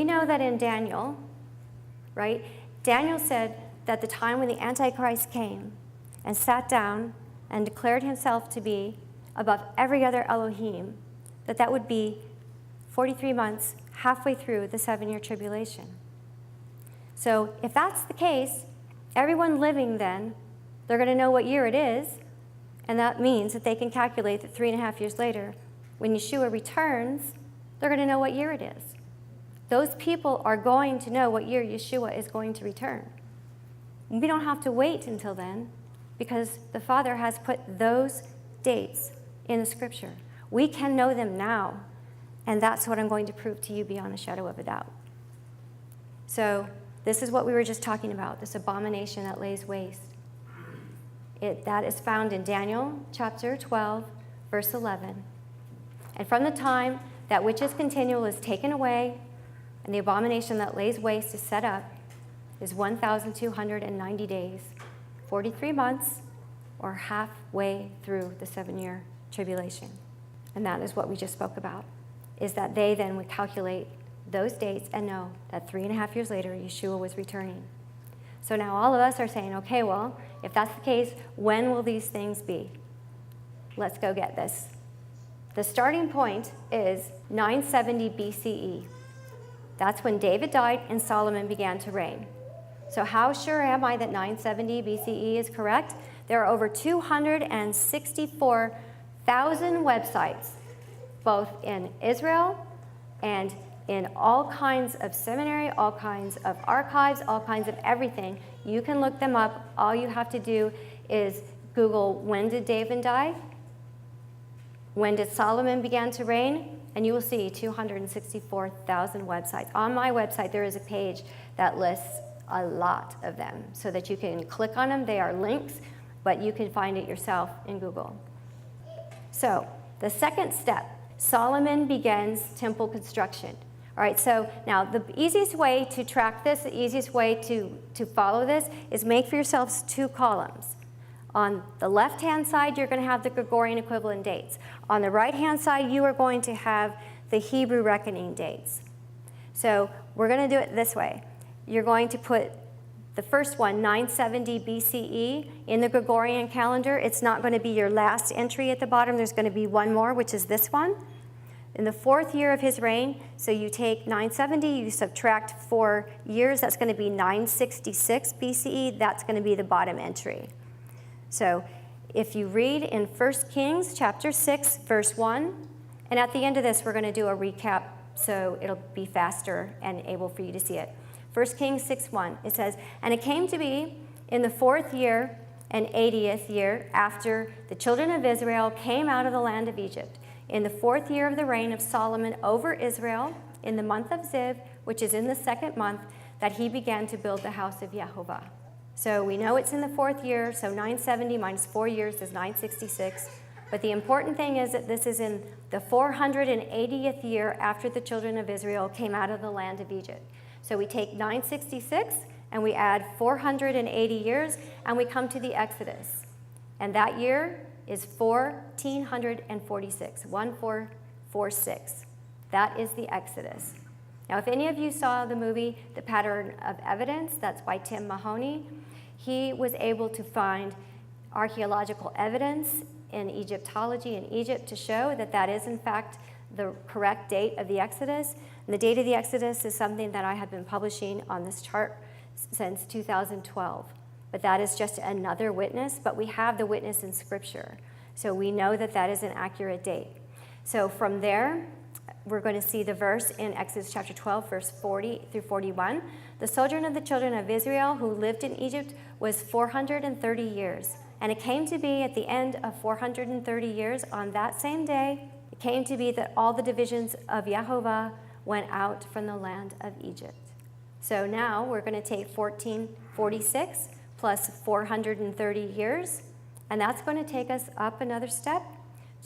we know that in Daniel, right, Daniel said that the time when the Antichrist came and sat down and declared himself to be above every other Elohim, that would be 43 months, halfway through the 7-year tribulation. So if that's the case, everyone living then, they're going to know what year it is, and that means that they can calculate that 3.5 years later, when Yeshua returns, they're going to know what year it is. Those people are going to know what year Yeshua is going to return. We don't have to wait until then, because the Father has put those dates in the Scripture. We can know them now, and that's what I'm going to prove to you beyond a shadow of a doubt. So this is what we were just talking about, this abomination that lays waste. That is found in Daniel chapter 12, verse 11. And from the time that which is continual is taken away, and the abomination that lays waste is set up, is 1,290 days, 43 months, or halfway through the 7-year tribulation. And that is what we just spoke about, is that they then would calculate those dates and know that 3.5 years later, Yeshua was returning. So now all of us are saying, okay, well, if that's the case, when will these things be? Let's go get this. The starting point is 970 BCE. That's when David died and Solomon began to reign. So how sure am I that 970 BCE is correct? There are over 264,000 websites, both in Israel and in all kinds of seminary, all kinds of archives, all kinds of everything. You can look them up. All you have to do is Google, when did David die? When did Solomon begin to reign? And you will see 264,000 websites. On my website, there is a page that lists a lot of them so that you can click on them. They are links, but you can find it yourself in Google. So the second step, Solomon begins temple construction. All right, so now the easiest way to track this, the easiest way to follow this is make for yourselves 2 columns. On the left-hand side, you're going to have the Gregorian equivalent dates. On the right-hand side, you are going to have the Hebrew reckoning dates. So we're going to do it this way. You're going to put the first one, 970 BCE, in the Gregorian calendar. It's not going to be your last entry at the bottom. There's going to be one more, which is this one. In the 4th year of his reign, so you take 970, you subtract 4 years, that's going to be 966 BCE. That's going to be the bottom entry. So if you read in 1 Kings chapter 6, verse 1, and at the end of this, we're going to do a recap so it'll be faster and able for you to see it. 1 Kings 6:1, it says, "And it came to be in the 4th year and 80th year after the children of Israel came out of the land of Egypt, in the 4th year of the reign of Solomon over Israel, in the month of Ziv, which is in the 2nd month, that he began to build the house of Jehovah." So we know it's in the 4th year, so 970 minus 4 years is 966. But the important thing is that this is in the 480th year after the children of Israel came out of the land of Egypt. So we take 966 and we add 480 years and we come to the Exodus. And that year is 1446, 1446. That is the Exodus. Now, if any of you saw the movie The Pattern of Evidence, that's by Tim Mahoney, he was able to find archaeological evidence in Egyptology in Egypt to show that that is, in fact, the correct date of the Exodus. And the date of the Exodus is something that I have been publishing on this chart since 2012. But that is just another witness, but we have the witness in Scripture. So we know that that is an accurate date. So from there, we're going to see the verse in Exodus chapter 12, verse 40 through 41. "The sojourn of the children of Israel who lived in Egypt was 430 years. And it came to be at the end of 430 years, on that same day, it came to be that all the divisions of Jehovah went out from the land of Egypt." So now we're going to take 1446 plus 430 years, and that's going to take us up another step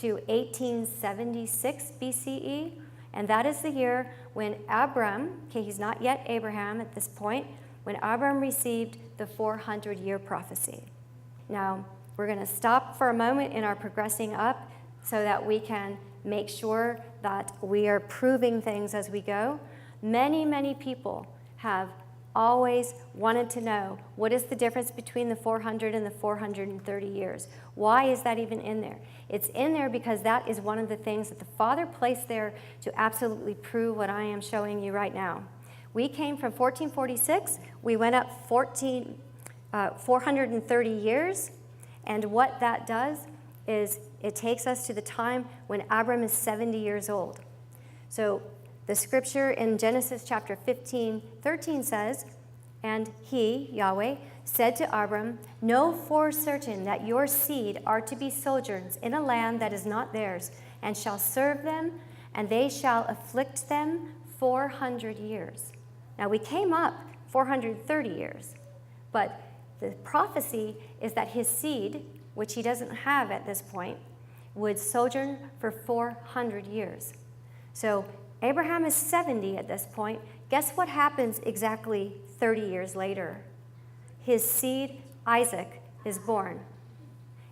to 1876 BCE, and that is the year when Abram, okay, he's not yet Abraham at this point, when Abram received the 400-year prophecy. Now, we're going to stop for a moment in our progressing up so that we can make sure that we are proving things as we go. Many, many people have always wanted to know, what is the difference between the 400 and the 430 years? Why is that even in there? It's in there because that is one of the things that the Father placed there to absolutely prove what I am showing you right now. We came from 1446, we went up 430 years, and what that does is it takes us to the time when Abram is 70 years old. So the scripture in Genesis chapter 15:13 says, "And he, Yahweh, said to Abram, know for certain that your seed are to be sojourners in a land that is not theirs, and shall serve them, and they shall afflict them 400 years. Now we came up 430 years, but the prophecy is that his seed, which he doesn't have at this point, would sojourn for 400 years. So Abraham is 70 at this point. Guess what happens exactly 30 years later? His seed, Isaac, is born.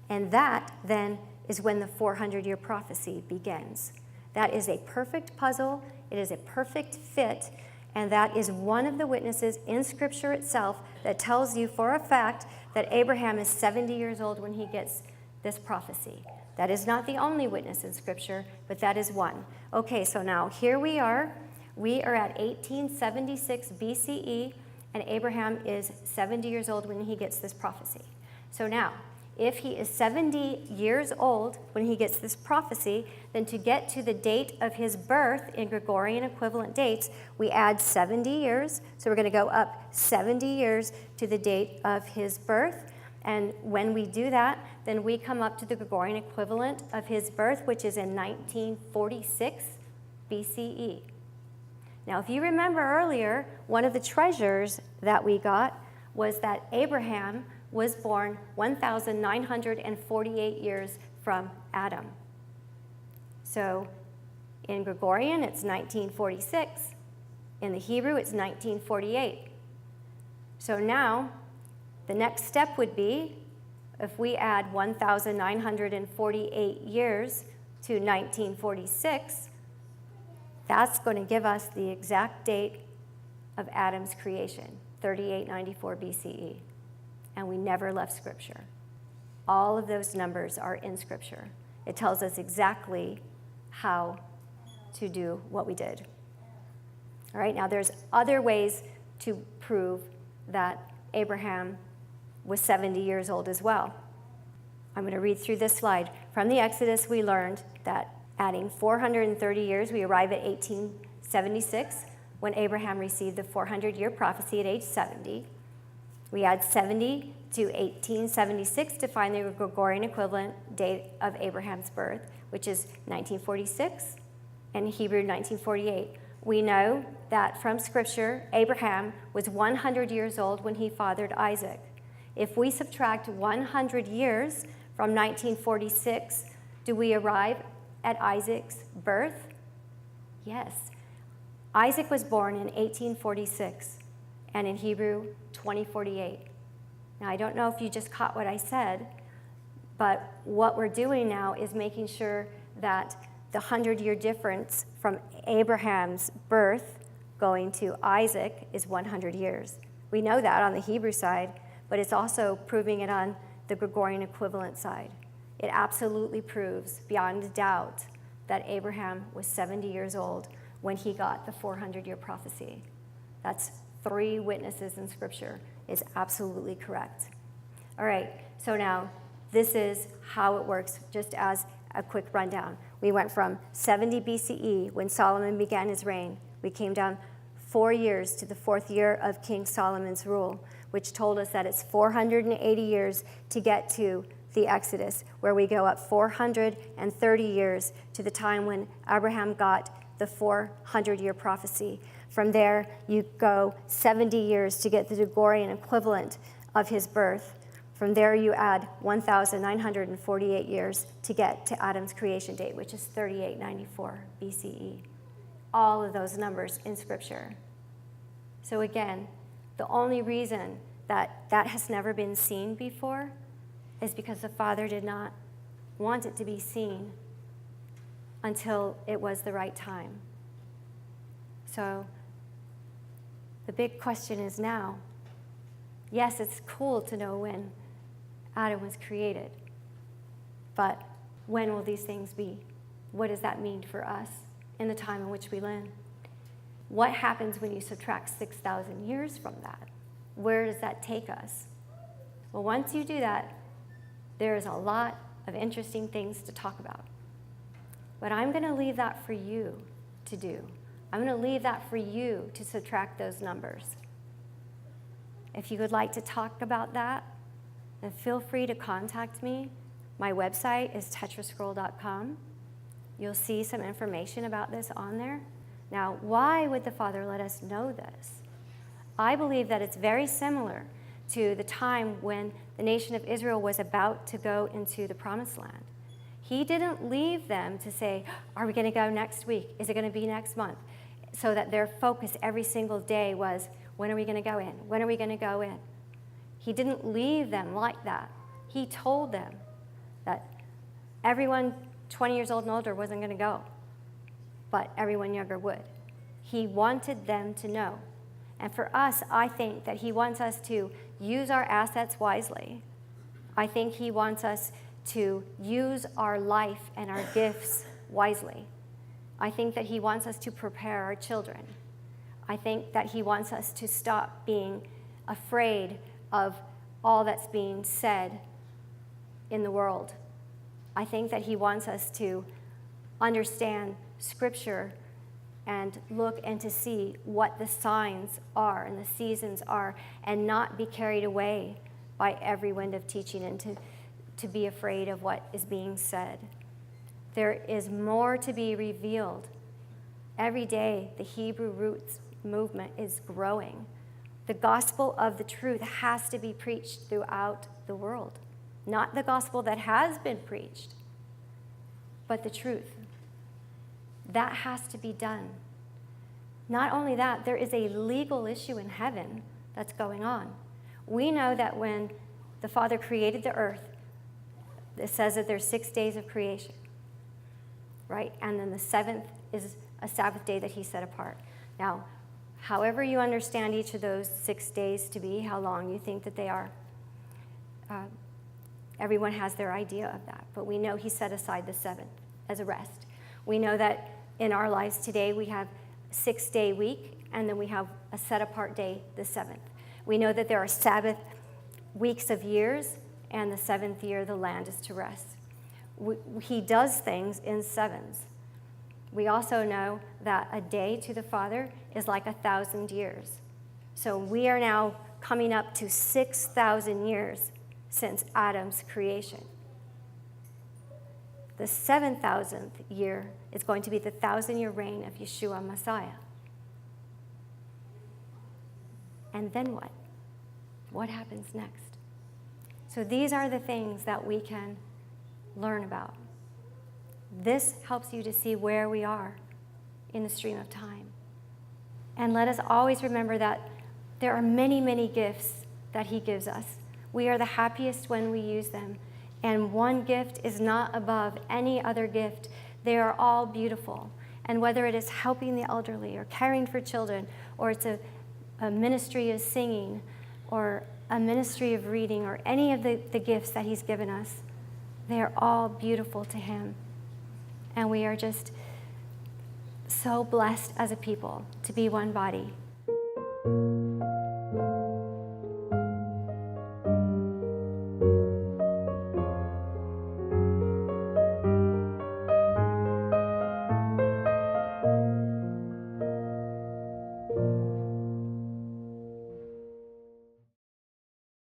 And that then is when the 400-year prophecy begins. That is a perfect puzzle. It is a perfect fit. And that is one of the witnesses in Scripture itself that tells you for a fact that Abraham is 70 years old when he gets this prophecy. That is not the only witness in Scripture, but that is one. Okay, so now here we are. We are at 1876 BCE, and Abraham is 70 years old when he gets this prophecy. So now, if he is 70 years old when he gets this prophecy, then to get to the date of his birth in Gregorian equivalent dates, we add 70 years. So we're going to go up 70 years to the date of his birth. And when we do that, then we come up to the Gregorian equivalent of his birth, which is in 1946 BCE. Now, if you remember earlier, one of the treasures that we got was that Abraham was born 1,948 years from Adam. So in Gregorian, it's 1946. In the Hebrew, it's 1948. So now, the next step would be, if we add 1,948 years to 1946, that's going to give us the exact date of Adam's creation, 3894 BCE. And we never left Scripture. All of those numbers are in Scripture. It tells us exactly how to do what we did. All right, now there's other ways to prove that Abraham was 70 years old as well. I'm going to read through this slide. From the Exodus, we learned that adding 430 years, we arrive at 1876, when Abraham received the 400-year prophecy at age 70. We add 70 to 1876 to find the Gregorian equivalent date of Abraham's birth, which is 1946, and Hebrew 1948. We know that from Scripture, Abraham was 100 years old when he fathered Isaac. If we subtract 100 years from 1946, do we arrive at Isaac's birth? Yes. Isaac was born in 1846, and in Hebrew, 2048. Now, I don't know if you just caught what I said, but what we're doing now is making sure that the 100-year difference from Abraham's birth going to Isaac is 100 years. We know that on the Hebrew side, but it's also proving it on the Gregorian equivalent side. It absolutely proves beyond a doubt that Abraham was 70 years old when he got the 400-year prophecy. That's 3 witnesses in Scripture. Is absolutely correct. All right, so now this is how it works, just as a quick rundown. We went from 70 BCE, when Solomon began his reign. We came down 4 years to the 4th year of King Solomon's rule, which told us that it's 480 years to get to the Exodus, where we go up 430 years to the time when Abraham got the 400-year prophecy. From there, you go 70 years to get the Gregorian equivalent of his birth. From there, you add 1,948 years to get to Adam's creation date, which is 3894 BCE. All of those numbers in Scripture. So again, the only reason that that has never been seen before is because the Father did not want it to be seen until it was the right time. So The big question is now, yes, it's cool to know when Adam was created, but when will these things be? What does that mean for us in the time in which we live? What happens when you subtract 6,000 years from that? Where does that take us? Well, once you do that, there is a lot of interesting things to talk about. But I'm going to leave that for you to do. I'm going to leave that for you to subtract those numbers. If you would like to talk about that, then feel free to contact me. My website is tetrascroll.com. You'll see some information about this on there. Now, why would the Father let us know this? I believe that it's very similar to the time when the nation of Israel was about to go into the Promised Land. He didn't leave them to say, are we going to go next week? Is it going to be next month? So that their focus every single day was, when are we going to go in? When are we going to go in? He didn't leave them like that. He told them that everyone 20 years old and older wasn't going to go, but everyone younger would. He wanted them to know. And for us, I think that he wants us to use our assets wisely. I think he wants us to use our life and our gifts wisely. I think that he wants us to prepare our children. I think that he wants us to stop being afraid of all that's being said in the world. I think that he wants us to understand Scripture and look and to see what the signs are and the seasons are, and not be carried away by every wind of teaching, and to be afraid of what is being said. There is more to be revealed. Every day, the Hebrew roots movement is growing. The gospel of the truth has to be preached throughout the world. Not the gospel that has been preached, but the truth. That has to be done. Not only that, there is a legal issue in heaven that's going on. We know that when the Father created the earth, it says that there's 6 days of creation, right? And then the seventh is a Sabbath day that he set apart. Now, however you understand each of those 6 days to be, how long you think that they are, everyone has their idea of that. But we know he set aside the seventh as a rest. We know that in our lives today we have a 6-day week, and then we have a set-apart day, the seventh. We know that there are Sabbath weeks of years, and the seventh year the land is to rest. He does things in sevens. We also know that a day to the Father is like 1,000 years. So we are now coming up to 6,000 years since Adam's creation. The 7,000th year is going to be the 1,000-year reign of Yeshua Messiah. And then what? What happens next? So these are the things that we can learn about. This helps you to see where we are in the stream of time. And let us always remember that there are many, many gifts that he gives us. We are the happiest when we use them. And one gift is not above any other gift. They are all beautiful. And whether it is helping the elderly or caring for children, or it's a ministry of singing, or a ministry of reading, or any of the gifts that he's given us, they are all beautiful to him. And we are just so blessed as a people to be one body